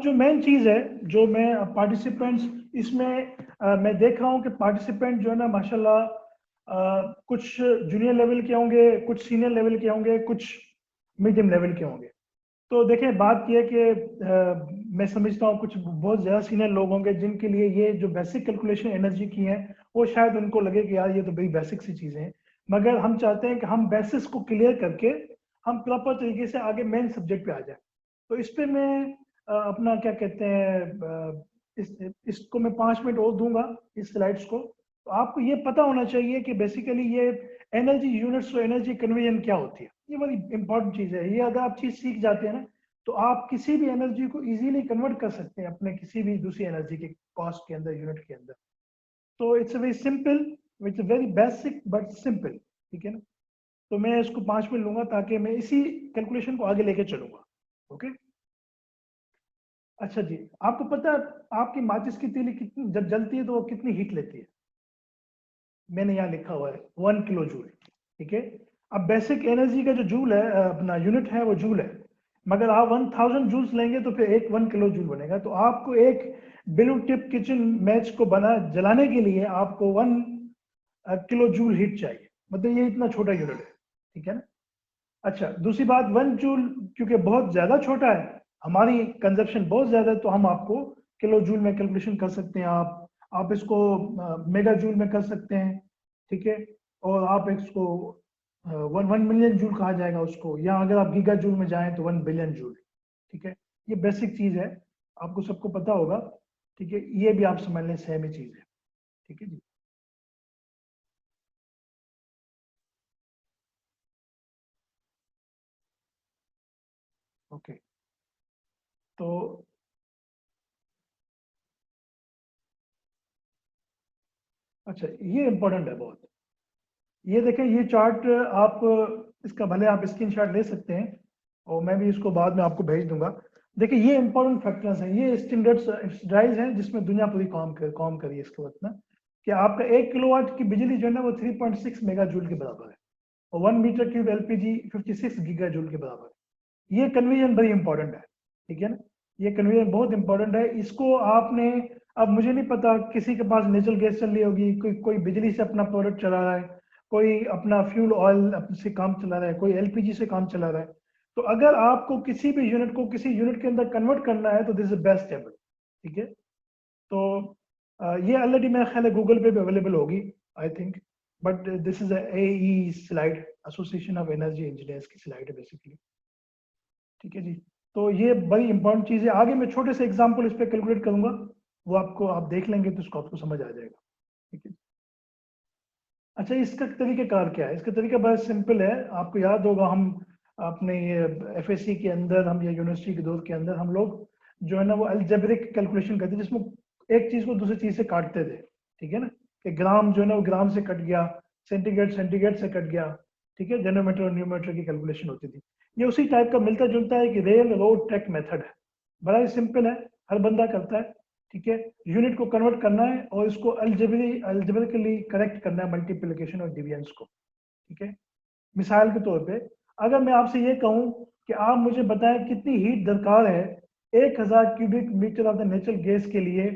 जो मेन चीज़ है, जो मैं पार्टिसिपेंट्स इसमें मैं देख रहा हूँ कि पार्टिसिपेंट जो है ना माशाल्लाह कुछ जूनियर लेवल के होंगे, कुछ सीनियर लेवल के होंगे, कुछ मीडियम लेवल के होंगे। तो देखें, बात यह है कि मैं समझता हूँ कुछ बहुत ज़्यादा सीनियर लोग होंगे जिनके लिए ये जो बेसिक कैलकुलेशन एनर्जी की है वो शायद उनको लगे कि यार ये तो बड़ी बेसिक सी चीज़ें हैं, मगर हम चाहते हैं कि हम बेसिक्स को क्लियर करके हम प्रॉपर तरीके से आगे मेन सब्जेक्ट पे आ जाए। तो इस पे मैं अपना क्या कहते हैं इसको मैं 5 मिनट और दूंगा इस स्लाइड्स को। तो आपको ये पता होना चाहिए कि बेसिकली ये एनर्जी यूनिट्स और एनर्जी कन्वर्जन क्या होती है। ये बड़ी इंपॉर्टेंट चीज़ है। ये अगर आप चीज़ सीख जाते हैं ना तो आप किसी भी एनर्जी को इजीली कन्वर्ट कर सकते हैं अपने किसी भी दूसरी एनर्जी के कॉस्ट के अंदर, यूनिट के अंदर। तो it's very simple, it's very basic but simple, ठीक है ना। तो मैं इसको 5 मिनट लूंगा ताकि मैं इसी कैलकुलेशन को आगे लेके चलूंगा। ओके, अच्छा जी, आपको पता है आपकी माचिस की तीली कितनी जब जलती है तो वो कितनी हीट लेती है? मैंने यहाँ लिखा हुआ है 1 किलो जूल, ठीक है। अब बेसिक एनर्जी का जो जूल है अपना यूनिट है वो जूल है, मगर आप 1000 जूल्स लेंगे तो फिर एक 1 किलो जूल बनेगा। तो आपको एक ब्लू टिप किचन मैच को जलाने के लिए आपको 1 किलो जूल हीट चाहिए, मतलब ये इतना छोटा यूनिट है, ठीक है ना। अच्छा, दूसरी बात 1 जूल क्योंकि बहुत ज्यादा छोटा है, हमारी कंजप्शन बहुत ज्यादा है, तो हम आपको किलो जूल में कैलकुलेशन कर सकते हैं। आप इसको मेगा जूल में कर सकते हैं, ठीक है। और आप इसको 1 मिलियन जूल कहा जाएगा उसको, या अगर आप गीगा जूल में जाएं तो 1 बिलियन जूल, ठीक है। ये बेसिक चीज है, आपको सबको पता होगा, ठीक है। ये भी आप समझ लें सेम ही चीज है, ठीक है जी। ओके, तो अच्छा, ये इंपॉर्टेंट है बहुत। ये देखें, ये चार्ट आप इसका भले आप स्क्रीनशॉट ले सकते हैं और मैं भी इसको बाद में आपको भेज दूंगा। देखिए, ये इंपॉर्टेंट फैक्टर्स हैं, ये स्टैंडर्ड्स हैं जिसमें दुनिया पूरी काम करी है इसके वक्त ना, कि आपका 1 किलोवाट की बिजली जो है ना वो 3.6 मेगा जूल के बराबर है, और 1 metre cube LPG 56 giga joule के बराबर है। ये कन्वर्जन बड़ी इंपॉर्टेंट है, ठीक है ना। ये कन्वर्जन बहुत इंपॉर्टेंट है। इसको आपने, अब मुझे नहीं पता किसी के पास नेचुरल गैस चल रही होगी, कोई बिजली से अपना प्रोडक्ट चला रहा है, कोई अपना फ्यूल ऑयल से काम चला रहा है, कोई एलपीजी से काम चला रहा है। तो अगर आपको किसी भी यूनिट को किसी यूनिट के अंदर कन्वर्ट करना है तो दिस इज बेस्ट टेबल, ठीक है। तो ये ऑलरेडी मेरा ख्याल है गूगल पे भी अवेलेबल होगी, I think. But this is a slide, association of energy engineers की स्लाइड है बेसिकली, ठीक है जी। तो ये बड़ी इंपॉर्टेंट चीज़ है। आगे मैं छोटे से एग्जाम्पल इस पर कैलकुलेट करूंगा, वो आपको आप देख लेंगे तो उसको आपको समझ आ जाएगा, ठीक है। अच्छा, इसका तरीक़ाकार क्या है? इसका तरीका बहुत सिंपल है। आपको याद होगा हम अपने ये एफएससी के अंदर, हम ये यूनिवर्सिटी के दौर के अंदर हम लोग जो है ना वो अलजेब्रिक कैलकुलेशन करते जिसमें एक चीज़ को दूसरी चीज़ से काटते थे, ठीक है ना। कि ग्राम जो है ना वो ग्राम से कट गया, सेंटीग्रेड सेंटीग्रेड से कट गया, ठीक है। जनोमीटर और न्यूमीटर की कैलकुलेशन होती थी। ये उसी टाइप का मिलता जुलता है कि रेल रोड ट्रैक मेथड है। बड़ा ही सिंपल है, हर बंदा करता है, ठीक है। यूनिट को कन्वर्ट करना है और इसको अल्जेब्रिकली करेक्ट करना है, मल्टीप्लिकेशन और डिविजन्स को, ठीक है। मिसाल के तौर पे अगर मैं आपसे ये कहूं कि आप मुझे बताएं कितनी हीट दरकार है 1000 cubic metre of the natural gas के लिए,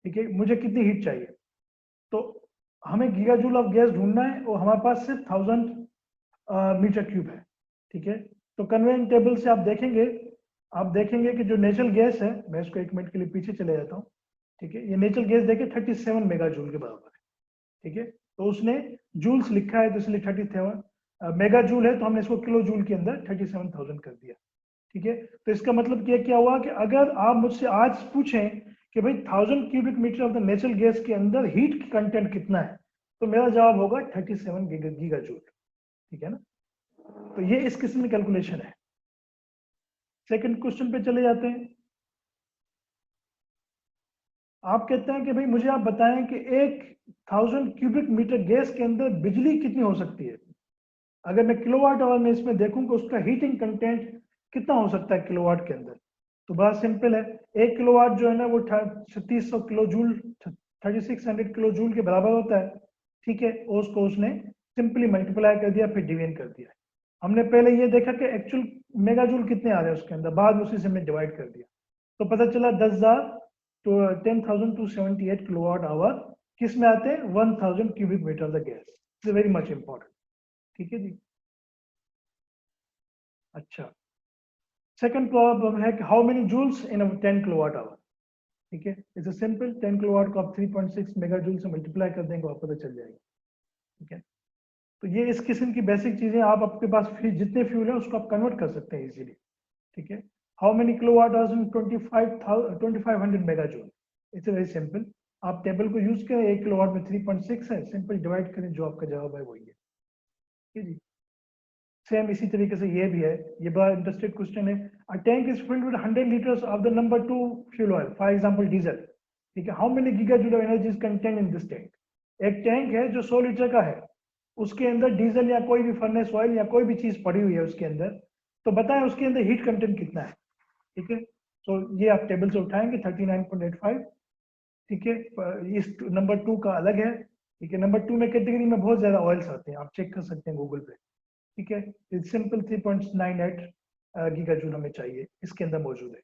ठीक है, मुझे कितनी हीट चाहिए, तो हमें गीगा जूल ऑफ गैस ढूंढना है और हमारे पास सिर्फ 1000 मीटर क्यूब है, ठीक है। तो कन्वेयिंग टेबल से आप देखेंगे कि जो नेचुरल गैस है, मैं इसको 1 मिनट के लिए पीछे चले जाता हूँ, ठीक है। ये नेचुरल गैस देखिए 37 मेगा जूल के बराबर है, ठीक है। तो उसने जूल्स लिखा है तो इसलिए 37 मेगा जूल है, तो हमने इसको किलो जूल के अंदर 37,000 कर दिया, ठीक है। तो इसका मतलब क्या हुआ कि अगर आप मुझसे आज पूछें कि भाई 1000 cubic metre of the natural gas के अंदर हीट कंटेंट कितना है, तो मेरा जवाब होगा 37 गीगा जूल, ठीक है ना। तो ये इस किस्म की कैलकुलेशन है। सेकंड क्वेश्चन पे चले जाते हैं। आप कहते हैं कि भाई मुझे आप बताएं कि 1000 क्यूबिक मीटर गैस के अंदर बिजली कितनी हो सकती है। अगर मैं किलोवाट आवर में इसमें देखूं कि उसका हीटिंग कंटेंट कितना हो सकता है किलोवाट के अंदर, तो बहुत सिंपल है। 1 किलोवाट जो है ना वो 3600 किलो जूल, 3600 किलो जूल के बराबर होता है, ठीक है। और उसको उसने सिंपली मल्टीप्लाई कर दिया, फिर डिवीजन कर दिया। हमने पहले ये देखा कि एक्चुअल मेगा जूल कितने आ रहे हैं उसके अंदर, बाद में उसी से हमने डिवाइड कर दिया। तो पता चला 10,278 किलोवाट आवर किस में आते हैं, 1000 cubic metre the gas. It's very much important. ठीक है जी। अच्छा, सेकंड प्रॉब्लम है कि how many joules in 10 kilowatt hour. ठीक है, इट्स सिंपल, 10 किलोवाट को आप 3.6 मेगा जूल से मल्टीप्लाई कर देंगे, आपको पता चल जाएगा। ठीक है, तो ये इस किस्म की बेसिक चीजें, आप आपके पास जितने फ्यूल है उसको आप कन्वर्ट कर सकते हैं इजीली। ठीक है, how many kilowatt hours in 2500 mega joule. It's very simple, आप टेबल को यूज करें, 1 किलोवाट में 3.6 है, सिंपल डिवाइड करें, जो आपका जवाब है वही है। ठीक है जी। सेम इसी तरीके से ये भी है, ये बड़ा इंटरेस्टेड क्वेश्चन है। A tank is filled with 100 litres of the number 2 fuel oil, for example diesel. ठीक है, how many gigajoule of energy is contained in this tank. एक टैंक है जो 100 लीटर का है, उसके अंदर डीजल या कोई भी फर्नेस ऑयल या कोई भी चीज पड़ी हुई है उसके अंदर, तो बताएं उसके अंदर हीट कंटेंट कितना है। ठीक है, तो ये आप टेबल से उठाएंगे 39.85। ठीक है, इस नंबर 2 का अलग है। ठीक है, नंबर 2 में कैटेगरी में बहुत ज्यादा ऑयल्स आते हैं, आप चेक कर सकते हैं गूगल पे। ठीक है, सिंपल 3.98 गीगाजूल हमें चाहिए, इसके अंदर मौजूद है।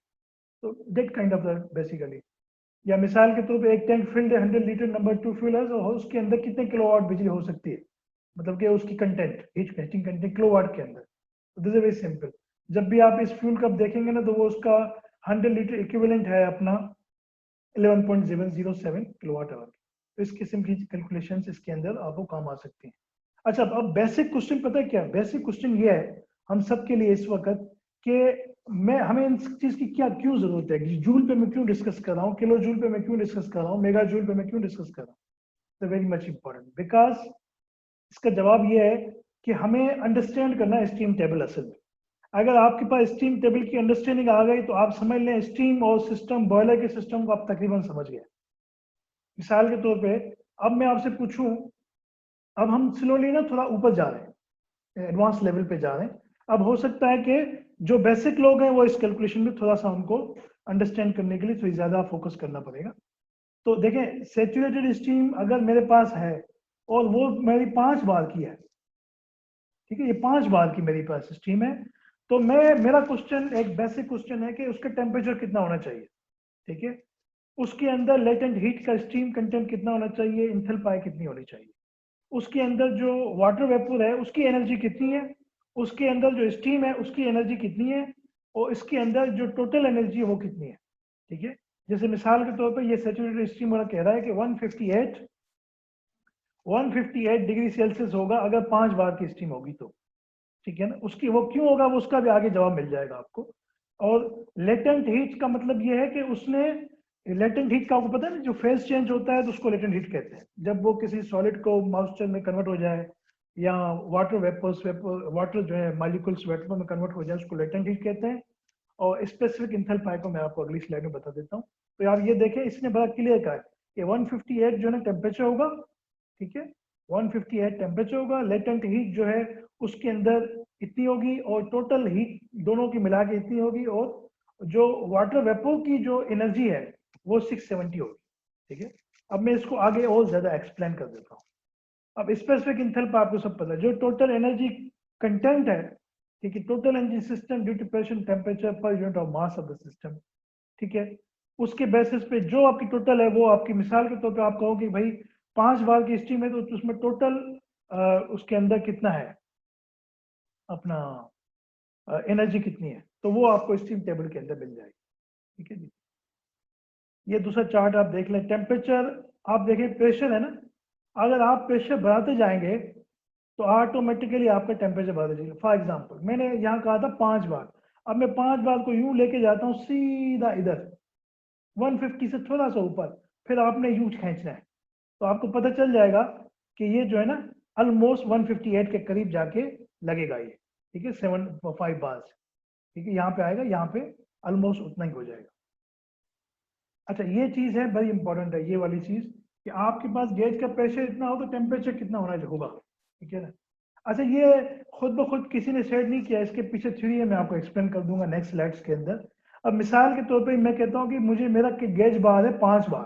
तो दैट काइंड ऑफ बेसिकली, या मिसाल के तौर पे एक टैंक फिल्ड है 100 लीटर नंबर 2 फ्यूल है, तो उसके अंदर कितने किलोवाट बिजली हो सकती है, मतलब कि उसकी कंटेंट, हीटिंग कंटेंट किलोवाट के अंदर। तो दिस इज वेरी सिंपल, जब भी आप इस फ्यूल कप देखेंगे ना, तो वो उसका 100 लीटर इक्विवेलेंट है अपना 11.007 किलोवाट आवर। तो इस किस्म की कैलकुलेशंस इसके अंदर आपको काम आ सकती हैं। अच्छा, अब बेसिक क्वेश्चन पता है क्या, बेसिक क्वेश्चन ये है हम सब के लिए इस वक्त कि हमें इन चीज की क्या क्यों जरूरत है, जूल पे मैं क्यों डिस्कस कर रहा हूँ, किलो जूल पे मैं क्यों डिस्कस कर रहा हूँ, मेगा जूल पे मैं क्यों डिस्कस कर रहा हूँ। वेरी मच इंपॉर्टेंट, बिकॉज इसका जवाब ये है कि हमें अंडरस्टैंड करना है स्टीम टेबल। असल में अगर आपके पास स्टीम टेबल की अंडरस्टैंडिंग आ गई, तो आप समझ लें स्टीम और सिस्टम, बॉयलर के सिस्टम को आप तकरीबन समझ गए। मिसाल के तौर पे अब मैं आपसे पूछूं, अब हम स्लोली ना थोड़ा ऊपर जा रहे हैं, एडवांस लेवल पे जा रहे हैं। अब हो सकता है कि जो बेसिक लोग हैं वो इस कैलकुलेशन में थोड़ा सा उनको अंडरस्टैंड करने के लिए थोड़ी ज्यादा फोकस करना पड़ेगा। तो देखें, सैचुरेटेड स्टीम अगर मेरे पास है और वो मेरी 5 बार की है, ठीक है, ये 5 बार की मेरी पास स्टीम है, तो मेरा क्वेश्चन एक बेसिक क्वेश्चन है कि उसका टेम्परेचर कितना होना चाहिए। ठीक है, उसके अंदर लेटेंट हीट का स्टीम कंटेंट कितना होना चाहिए, इंथैल्पी कितनी होनी चाहिए, उसके अंदर जो वाटर वेपर है उसकी एनर्जी कितनी है, उसके अंदर जो स्टीम है उसकी एनर्जी कितनी है, और इसके अंदर जो टोटल एनर्जी है वो कितनी है। ठीक है, जैसे मिसाल के तौर पर ये सैचुरेटेड स्टीम वाला कह रहा है कि 158 डिग्री सेल्सियस होगा अगर 5 बार की स्टीम होगी तो। ठीक है ना, उसकी वो क्यों होगा, वो उसका भी आगे जवाब मिल जाएगा आपको। और लेटेंट हीट का मतलब ये है कि उसने, लेटेंट हीट का आपको पता है ना, जो फेज चेंज होता है तो उसको लेटेंट हीट कहते हैं, जब वो किसी सॉलिड को मॉइस्चर में कन्वर्ट हो जाए या वाटर वाटर जो है मॉलिक्यूल्स वेपर में कन्वर्ट हो जाए, उसको लेटेंट हीट कहते हैं। और स्पेसिफिक इंथैल्पी को मैं आपको अगली स्लाइड में बता देता हूँ। तो आप ये देखें, इसने बड़ा क्लियर कहा है कि 158 जो है ना टेम्परेचर होगा। ठीक है, 158 टेम्परेचर होगा, लेटेंट हीट जो है उसके अंदर इतनी होगी, और टोटल हीट दोनों की मिला के इतनी होगी, और जो वाटर वेपर की जो एनर्जी है वो 670 होगी। ठीक है, अब मैं इसको आगे और ज्यादा एक्सप्लेन कर देता हूँ। अब स्पेसिफिक इंथैल्पी आपको सब पता है, जो टोटल एनर्जी कंटेंट है, ठीक है, total energy system due to pressure temperature पर unit of mass of the system. ठीक है, उसके बेसिस पे जो आपकी टोटल है वो आपकी, मिसाल के तौर पे आप कहोगे भाई 5 बार की स्टीम है, तो उसमें टोटल उसके अंदर कितना है अपना एनर्जी कितनी है, तो वो आपको स्टीम टेबल के अंदर मिल जाएगी। ठीक है जी, ये दूसरा चार्ट आप देख लें। टेम्परेचर आप देखें, प्रेशर है ना, अगर आप प्रेशर बढ़ाते जाएंगे तो ऑटोमेटिकली आपका टेम्परेचर बढ़ जाएगा। फॉर एग्जांपल मैंने यहाँ कहा था 5 बार, अब मैं 5 बार को यूं लेके जाता हूँ सीधा इधर 150 से थोड़ा सा ऊपर, फिर आपने यूं खींचना है, तो आपको पता चल जाएगा कि ये जो है ना ऑलमोस्ट 158 के करीब जाके लगेगा ये। ठीक है, 5 बार। ठीक है, यहाँ पे आएगा, यहाँ पे ऑलमोस्ट उतना ही हो जाएगा। अच्छा, ये चीज है बड़ी इंपॉर्टेंट है, ये वाली चीज कि आपके पास गेज का प्रेशर इतना हो तो टेम्परेचर कितना होना होगा। ठीक है ना। अच्छा, ये खुद ब खुद किसी ने सेट नहीं किया, इसके पीछे थ्योरी है, मैं आपको एक्सप्लेन कर दूंगा नेक्स्ट स्लाइड्स के अंदर। अब मिसाल के तौर पे मैं कहता हूँ कि मुझे मेरा गेज बार है 5 बार,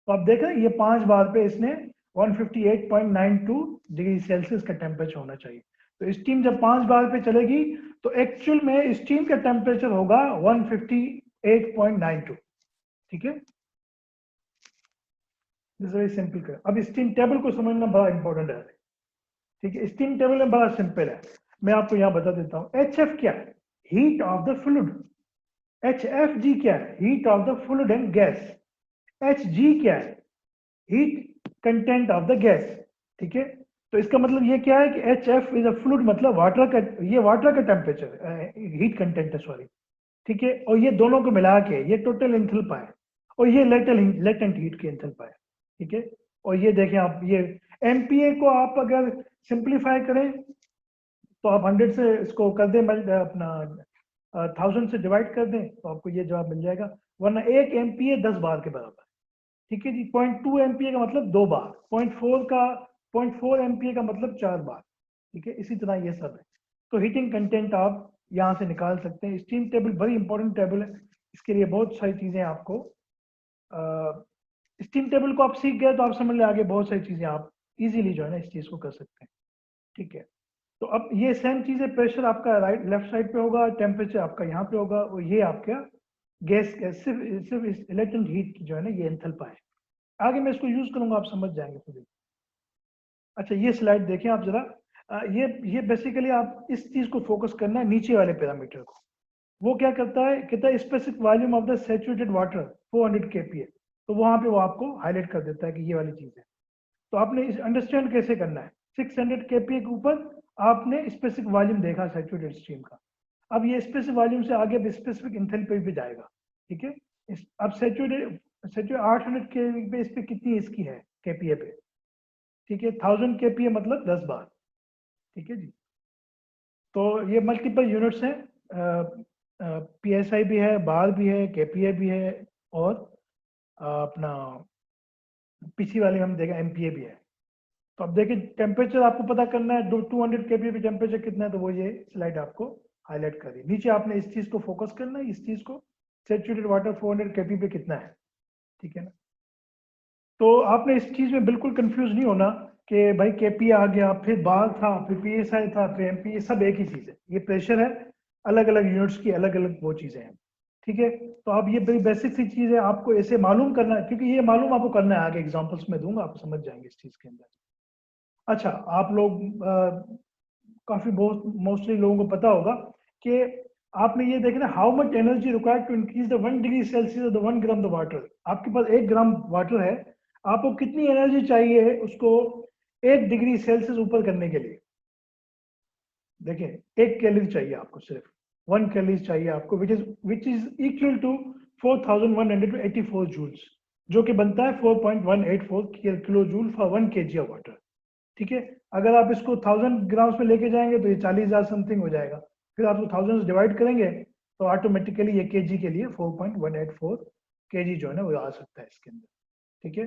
तो आप देख रहे हैं ये 5 बार पे इसने 158.92 डिग्री सेल्सियस का टेम्परेचर होना चाहिए। तो स्टीम जब 5 बार पे चलेगी तो एक्चुअल में स्टीम का टेम्परेचर होगा 8.92, ठीक है। दिस वेरी सिंपल कर। अब स्टीम टेबल को समझना बड़ा इंपॉर्टेंट है, ठीक है। स्टीम टेबल में बड़ा सिंपल है, मैं आपको यहाँ बता देता हूँ। HF क्या है? Heat of the fluid. HFG क्या है? Heat of the fluid and gas. HG क्या है? Heat content of the gas, ठीक है। तो इसका मतलब ये क्या है कि HF इज अ फ्लूइड, मतलब वाटर का, ये वाटर का टेम्परेचर, हीट कंटेंट है, सॉरी, ठीक है। और ये दोनों को मिला के ये टोटल एंथैल्पी है, और ये लेटेंट हीट की एंथैल्पी है, ठीक है। और ये देखें आप, ये MPa को आप अगर सिंप्लीफाई करें तो आप 100 से इसको कर दें, अपना 1000 से डिवाइड कर दें तो आपको ये जवाब मिल जाएगा। वरना 1 MPa 10 बार के बराबर, ठीक है जी। 0.2 MPa का मतलब 2 बार, 0.4 MPa का मतलब 4 बार, ठीक है। इसी तरह ये सब है। तो हीटिंग कंटेंट आप यहाँ से निकाल सकते हैं। स्टीम टेबल बड़ी इंपॉर्टेंट टेबल है, इसके लिए बहुत सारी चीजें आपको, स्टीम टेबल को आप सीख गए तो आप समझ लें आगे बहुत सारी चीजें आप इजीली जो है ना इस चीज को कर सकते हैं, ठीक है। तो अब ये सेम चीज है, प्रेशर आपका लेफ्ट साइड पे होगा, टेम्परेचर आपका यहाँ पे होगा, और ये आपका गैस सिर्फ लेटेंट हीट की जो है ना ये एंथैल्पी है। आगे मैं इसको यूज करूंगा, आप समझ जाएंगे खुद ही। अच्छा, ये स्लाइड देखें आप जरा। ये बेसिकली आप इस चीज को फोकस करना है, नीचे वाले पैरामीटर को। वो क्या करता है, कहता है specific volume of the saturated water 400 kPa। तो वहां पे वो आपको हाईलाइट कर देता है कि ये वाली चीज है। तो आपने इस अंडरस्टैंड कैसे करना है, 600 kPa के ऊपर आपने स्पेसिफिक वॉल्यूम देखा सैचुरेटेड स्ट्रीम का। अब ये स्पेसिफिक वॉल्यूम से आगे स्पेसिफिक एंथैल्पी पे जाएगा, ठीक है। अब सैचुरेटेड 800 kPa इस पे कितनी इसकी है kPa पे, ठीक है। 1000 kPa मतलब 10 बार, ठीक है जी। तो ये मल्टीपल यूनिट्स हैं, PSI भी है, बार भी है, kPa भी है, और अपना पीछे वाले हम देखें MPa भी है। तो अब देखिए टेम्परेचर आपको पता करना है, 200 kPa पे टेम्परेचर कितना है, तो वो ये स्लाइड आपको हाईलाइट कर रही है। नीचे आपने इस चीज को फोकस करना है, इस चीज को, सैचुरेटेड वाटर 400 kPa पे कितना है, ठीक है ना। तो आपने इस चीज में बिल्कुल कंफ्यूज नहीं होना कि भाई kPa आ गया, फिर बार था, फिर PSI था, फिर MPa, सब एक ही चीज है। ये प्रेशर है, अलग अलग यूनिट्स की अलग अलग वो चीजें हैं, ठीक है। तो अब ये बड़ी बेसिक सी चीज है, आपको ऐसे मालूम करना है, क्योंकि ये मालूम आपको करना है, आगे एग्जांपल्स में दूंगा, आप समझ जाएंगे इस चीज के अंदर। अच्छा, आप लोग काफी बहुत मोस्टली लोगों को पता होगा कि आपने ये देखना, how much energy required to increase the 1 degree Celsius the 1 gram the water. आपके पास 1 ग्राम वाटर है, आपको कितनी एनर्जी चाहिए उसको 1 डिग्री सेल्सियस ऊपर करने के लिए। देखिए 1 कैलोरी चाहिए आपको, सिर्फ 1 कैलोरी चाहिए आपको, which is equal to 4184 joules, जो कि बनता है 4.184 kilo joule for 1 kg of water, ठीक है। अगर आप इसको 1000 ग्राम्स में लेके जाएंगे तो ये 40,000 समथिंग हो जाएगा। फिर आप 1000 से डिवाइड करेंगे तो ऑटोमेटिकली ये केजी के लिए 4.184 केजी जो है ना वो आ सकता है इसके अंदर, ठीक है।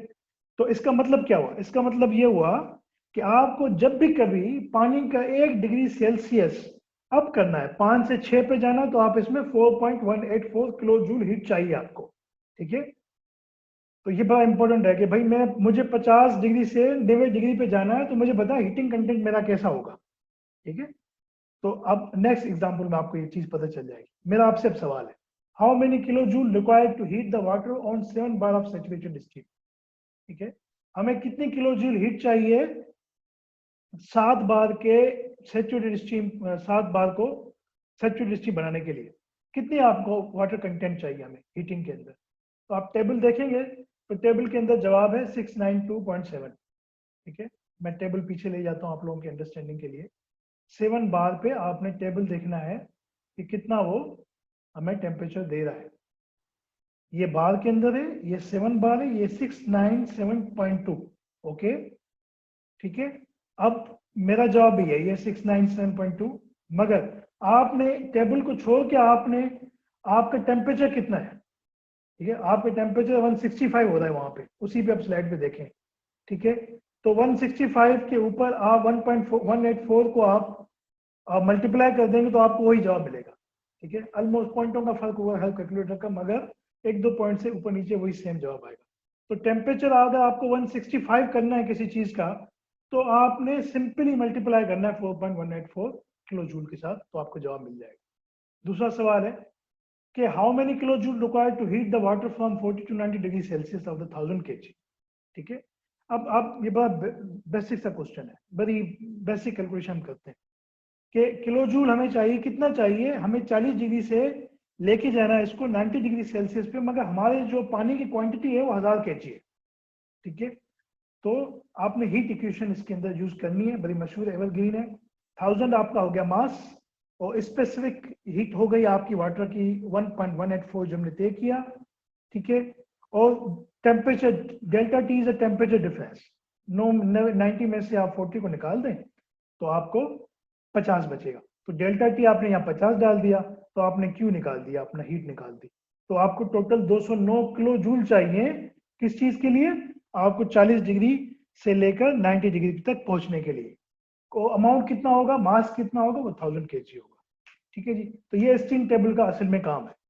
तो इसका मतलब क्या हुआ, इसका मतलब ये हुआ कि आपको जब भी कभी पानी का 1 डिग्री सेल्सियस अप करना है, 5 से 6 पे जाना, तो आप इसमें 4.184 किलो जूल हीट चाहिए आपको, ठीक है। तो ये बड़ा इंपॉर्टेंट है कि भाई मुझे 50 डिग्री से 90 डिग्री पे जाना है, तो मुझे पता है हीटिंग कंटेंट मेरा कैसा होगा, ठीक है। तो अब नेक्स्ट एग्जांपल में आपको ये चीज पता चल जाएगी। मेरा आपसे अब सवाल है, how many kilo joule required to heat the water on 7 bar of saturated steam, ठीक है। हमें कितनी किलो जूल हीट चाहिए 7 बार के सैचुरेटेड स्टीम, 7 बार को सैचुरेटेड स्टीम बनाने के लिए कितनी आपको वाटर कंटेंट चाहिए हमें हीटिंग के अंदर। तो आप टेबल देखेंगे तो टेबल के अंदर जवाब है 692.7, ठीक है। मैं टेबल पीछे ले जाता हूं आप लोगों की अंडरस्टैंडिंग के लिए। 7 बार पे आपने टेबल देखना है कि कितना वो हमें टेम्परेचर दे रहा है। ये बार के अंदर है, ये 7 बार है, ये 697.2, ओके, ठीक है। अब मेरा जवाब भी है ये 697.2, मगर आपने टेबल को छोड़ के आपने, आपका टेम्परेचर कितना है, ठीक है। आपका टेम्परेचर 165 हो रहा है वहां पे, उसी पे आप स्लाइड पे देखें, ठीक है। तो 165 के ऊपर आप 1.184 को आप मल्टीप्लाई कर देंगे तो आपको वही जवाब मिलेगा, ठीक है। ऑलमोस्ट पॉइंटों का फर्क हुआ है कैलकुलेटर का, मगर 1-2 पॉइंट से ऊपर नीचे वही सेम जवाब आएगा। तो टेम्परेचर अगर आपको 165 करना है किसी चीज का, तो आपने सिंपली मल्टीप्लाई करना है 4.184 किलो जूल के साथ, तो आपको जवाब मिल जाएगा। दूसरा सवाल है, कि how many kilo joule required to heat the water from 40 to 90 degree Celsius of the 1000 kg। ठीक है, अब ये बड़ा बेसिक सा क्वेश्चन है, बड़ी बेसिक कैलकुलेशन करते हैं कि किलो जूल हमें चाहिए, कितना चाहिए हमें, 40 डिग्री से लेके जाना है इसको 90 डिग्री सेल्सियस पे, मगर हमारे जो पानी की क्वांटिटी है वो 1000 kg है। ठीक है, तो आपने हीट इक्वेशन इसके अंदर यूज करनी है, बड़ी मशहूर एवरग्रीन है। 1000 आपका हो गया मास, और स्पेसिफिक हीट हो गई आपकी वाटर की 1.184 जो हमने तय किया। ठीक है, और temperature delta T is a temperature difference, 90 में से आप 40 को निकाल दें तो आपको 50 बचेगा। तो डेल्टा टी आपने यहाँ 50 डाल दिया, तो आपने क्यू निकाल दिया, अपना हीट निकाल दी। तो आपको टोटल 209 किलो जूल चाहिए, किस चीज के लिए, आपको 40 डिग्री से लेकर 90 डिग्री तक पहुंचने के लिए। को अमाउंट कितना होगा, मास कितना होगा, वो 1000 kg होगा। ठीक है जी, तो ये स्टीम टेबल का असल में काम है।